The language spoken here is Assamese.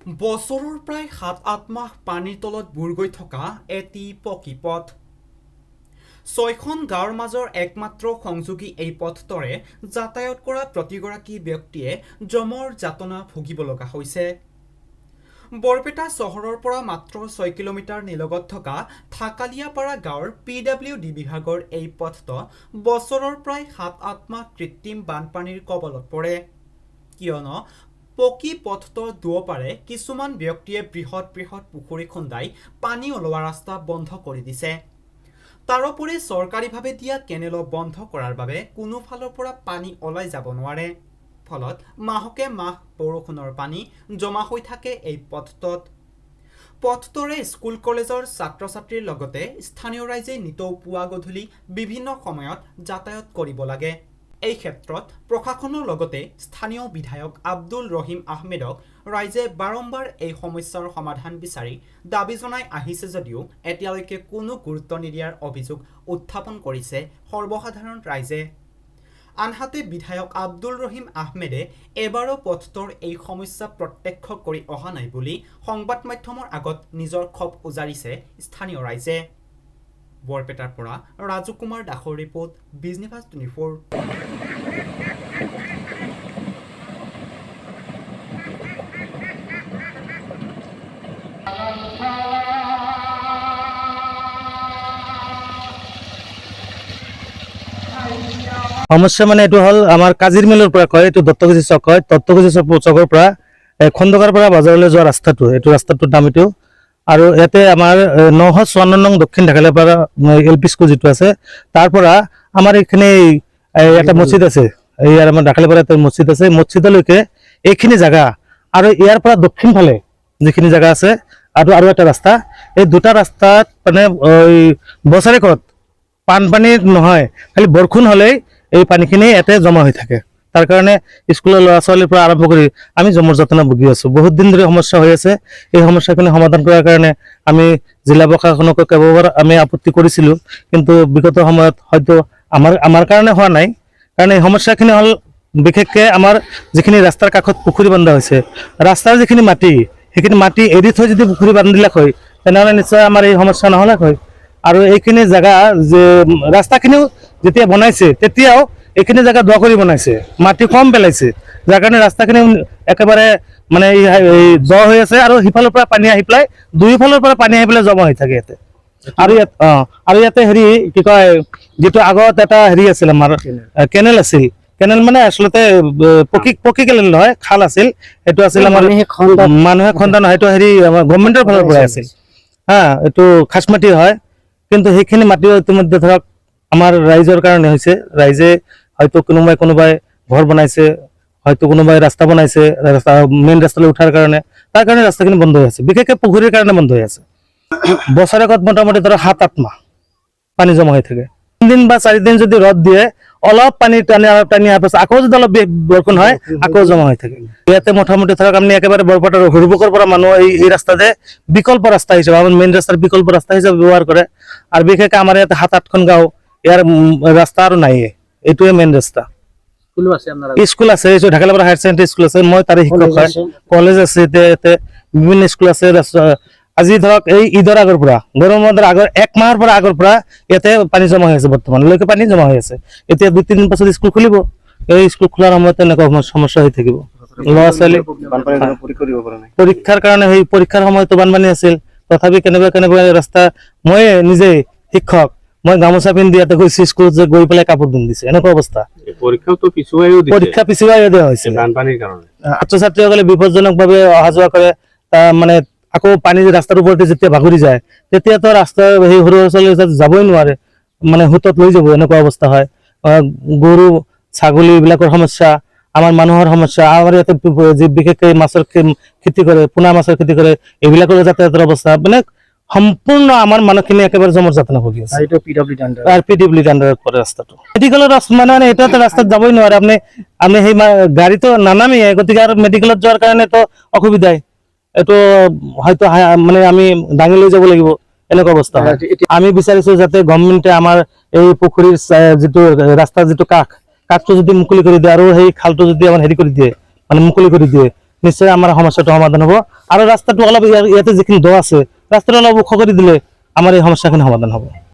বছৰৰ প্ৰায় ৭-৮ মাহ পানীৰ তলত বুৰ গৈ থকা এটি পকী পথ। ৬খন গাঁৱৰ মাজৰ একমাত্ৰ সংযোগী এই পথটোৰে যাতায়াত কৰা প্ৰতিগৰাকী ব্যক্তিয়ে জমৰ যাতনা ভুগিব লগা হৈছে। বৰপেটা চহৰৰ পৰা মাত্ৰ ৬ কিলোমিটাৰ নিলগত থকা থাকালিয়াপাৰা গাঁৱৰ PWD বিভাগৰ এই পথটো বছৰৰ প্ৰায় ৭-৮ মাহ কৃত্ৰিম বানপানীৰ কবলত পৰে। কিয়নো পকী পথটোৰ দুয়োপাৰে কিছুমান ব্যক্তিয়ে বৃহৎ পুখুৰী খুন্দাই পানী ওলোৱা ৰাস্তা বন্ধ কৰি দিছে। তাৰোপৰি চৰকাৰীভাৱে দিয়া কেনেলো বন্ধ কৰাৰ বাবে কোনো ফালৰ পৰা পানী ওলাই যাব নোৱাৰে। ফলত মাহকে মাহ বৰষুণৰ পানী জমা হৈ থাকে এই পথটোত। পথটোৰে স্কুল কলেজৰ ছাত্ৰ ছাত্ৰীৰ লগতে স্থানীয় ৰাইজে নিতৌ পুৱা গধূলি বিভিন্ন সময়ত যাতায়াত কৰিব লাগে। এই ক্ষেত্ৰত প্ৰশাসনৰ লগতে স্থানীয় বিধায়ক আব্দুল ৰহিম আহমেদক ৰাইজে বাৰম্বাৰ এই সমস্যাৰ সমাধান বিচাৰি দাবী জনাই আহিছে যদিও এতিয়ালৈকে কোনো গুৰুত্ব নিদিয়াৰ অভিযোগ উত্থাপন কৰিছে সৰ্বসাধাৰণ ৰাইজে। আনহাতে বিধায়ক আব্দুল ৰহিম আহমেদে এবাৰো পথটোৰ এই সমস্যা প্ৰত্যক্ষ কৰি অহা নাই বুলি সংবাদ মাধ্যমৰ আগত নিজৰ ক্ষোভ উজাৰিছে স্থানীয় ৰাইজে। বৰপেটাৰ পৰা ৰাজু কুমাৰ দাসৰ ৰিপৰ্ট, বিজনেছ 24। সমস্যা মানে এইটো হল আমাৰ কাজিৰ মিলৰ পৰা কয়, এইটো দত্তগুজি চক হয়। দত্তগুজি চকৰ পৰা খন্দকাৰ পৰা বাজাৰলৈ যোৱা ৰাস্তাটো, এইটো ৰাস্তাটোৰ নাম এইটো। আৰু ইয়াতে আমাৰ 954 নং দক্ষিণ ঢাকালীপাৰা LP স্কুল যিটো আছে, তাৰ পৰা আমাৰ এইখিনি এটা মছজিদ আছে, ইয়াৰ আমাৰ ঢাকালীপাৰা এটা মছজিদ আছে, মছজিদলৈকে এইখিনি জাগা আৰু ইয়াৰ পৰা দক্ষিণ ফালে যিখিনি জাগা আছে আৰু এটা ৰাস্তা, এই দুটা ৰাস্তাত মানে বছৰেকত বানপানী নহয়, খালি বৰষুণ হলেই এই পানীখিনি ইয়াতে জমা হৈ থাকে। তাৰ কাৰণে স্কুলৰ ল'ৰা ছোৱালীৰ পৰা আৰম্ভ কৰি আমি জমৰ যাতনা ভুগি আছো। বহুত দিন ধৰি সমস্যা হৈ আছে। এই সমস্যাখিনি সমাধান কৰাৰ কাৰণে আমি জিলা প্ৰশাসনক কেইবাবাৰ আমি আপত্তি কৰিছিলো, কিন্তু বিগত সময়ত হয়তো আমাৰ কাৰণে হোৱা নাই। কাৰণ এই সমস্যাখিনি হ'ল বিশেষকৈ আমাৰ যিখিনি ৰাস্তাৰ কাষত পুখুৰী বন্ধা হৈছে, ৰাস্তাৰ যিখিনি মাটি সেইখিনি মাটি এৰি থৈ যদি পুখুৰী বান্ধিলাক হয় তেনেহ'লে নিশ্চয় আমাৰ এই সমস্যা নহ'লে হয়। আৰু এইখিনি জেগা যে ৰাস্তাখিনিও যেতিয়া বনাইছে তেতিয়াও এইখিনি জেগা দোৱা কৰি বনাইছে, মাটি কম পেলাইছে, যাৰ কাৰণে ৰাস্তাখিনি একেবাৰে মানে দ হৈ আছে। আৰু সিফালৰ পৰা পানী আহি পেলাই দুয়োফালৰ পৰা পানী আহি পেলাই জমা হৈ থাকে ইয়াতে। আৰু ইয়াতে হেৰি কি কয়, যিটো আগত এটা হেৰি আছিল আমাৰ কেনেল আছিল, কেনেল মানে আচলতে পকী কেনেল নহয়, খাল আছিল। সেইটো আছিল আমাৰ মানুহে খন্দা নহয়, সেইটো হেৰি আমাৰ গভৰ্ণমেণ্টৰ ফালৰ পৰা আছিল। এইটো খাচমাটি হয়, কিন্তু সেইখিনি মাটিও ইতিমধ্যে ধৰক আমাৰ ৰাইজৰ কাৰণে হৈছে। ৰাইজে হয়তো কোনোবাই ঘৰ বনাইছে, হয়তো কোনোবাই ৰাস্তা বনাইছে, মেইন ৰাস্তালৈ উঠাৰ কাৰণে, তাৰ কাৰণে ৰাস্তাখিনি বন্ধ হৈ আছে, বিশেষকৈ পুখুৰীৰ কাৰণে বন্ধ হৈ আছে। বছৰেকত মোটামুটি ধৰক 7-8 মাহ পানী জমা হৈ থাকে। 3 দিন বা 4 দিন যদি ৰ'দ দিয়ে, অলপ পানী টানি অহাৰ পাছত আকৌ যদি অলপ বৰষুণ হয় আকৌ জমা হৈ থাকে। ইয়াতে মোটামুটি ধৰক আপুনি একেবাৰে বৰপেটাৰ হৰিপুকৰ পৰা মানুহ এই ৰাস্তাতে বিকল্প ৰাস্তা হিচাপে, আমাৰ মেইন ৰাস্তাৰ বিকল্প ৰাস্তা হিচাপে ব্যৱহাৰ কৰে। আৰু বিশেষকৈ আমাৰ ইয়াতে 7-8খন গাঁও, ইয়াৰ ৰাস্তা আৰু নাইয়ে, এইটোৱে মেইন ৰাস্তা। স্কুল আছে, ঢাকালীপাৰা হায়াৰ ছেকেণ্ডেৰী স্কুল আছে, মই তাৰে শিক্ষক হয়। কলেজ আছে, ইয়াতে বিভিন্ন স্কুল আছে। আজি ধৰক এই ঈদৰ আগৰ পৰা, গৰম বন্ধৰ আগৰ 1 মাহৰ পৰা আগৰ পৰা ইয়াতে পানী জমা হৈ আছে। বৰ্তমানলৈকে পানী জমা হৈ আছে। এতিয়া 2-3 দিন পাছত স্কুল খুলিব, এই স্কুল খোলাৰ সময়ত এনেকুৱা সমস্যা হৈ থাকিব। ল'ৰা ছোৱালী পৰীক্ষাৰ কাৰণে, সেই পৰীক্ষাৰ সময়তো বানপানী আছিল, তথাপি কেনেকুৱা ৰাস্তা, মই নিজে শিক্ষক, মই গামোচা পিন্ধি ইয়াতে গৈছো, স্কুলত যে গৈ পেলাই কাপোৰ পিন্ধি দিছে, এনেকুৱা অৱস্থা। পৰীক্ষা পিছুৱাই দিয়া হৈছে বানপানীৰ কাৰণে। ছাত্ৰ ছাত্ৰীসকলে বিপদজনকভাৱে অহা যোৱা কৰে, মানে আকৌ পানী ৰাস্তাৰ ওপৰতে যেতিয়া বাগৰি যায় তেতিয়াতো ৰাস্তাৰ সেই সৰু ল'ৰা ছোৱালী যাবই নোৱাৰে, মানে হুতত লৈ যাব, এনেকুৱা অৱস্থা হয়। গৰু ছাগলী এইবিলাকৰ সমস্যা, আমাৰ মানুহৰ সমস্যা, আমাৰ ইয়াতে বিশেষকৈ মাছৰ খেতি কৰে, পোনা মাছৰ খেতি কৰে, এইবিলাকৰ যাতায়াতৰ অৱস্থা, মানে সম্পূৰ্ণ আমাৰ মানুহখিনি একেবাৰে জমৰ যাতনা ভুগি আছে। PWD আণ্ডাৰত পৰে ৰাস্তাটো। মেডিকেলৰ মানে এটা ৰাস্তাত যাবই নোৱাৰে, আপুনি সেই গাড়ীটো নানামেই, গতিকে আৰু মেডিকেলত যোৱাৰ কাৰণেতো অসুবিধাই, এইটো হয়তো মানে আমি দাঙি লৈ যাব লাগিব, এনেকুৱা অৱস্থা হয়। আমি বিচাৰিছো যাতে গভৰ্ণমেণ্টে আমাৰ এই পুখুৰীৰ যিটো ৰাস্তাৰ যিটো কাষটো যদি মুকলি কৰি দিয়ে, আৰু সেই খালটো যদি আমাৰ হেৰি কৰি দিয়ে, মানে মুকলি কৰি দিয়ে, নিশ্চয় আমাৰ সমস্যাটো সমাধান হ'ব। আৰু ৰাস্তাটো অলপ ইয়াতে যিখিনি দ আছে ৰাস্তাটো অলপ ওখ কৰি দিলে আমাৰ এই সমস্যাখিনি সমাধান হ'ব।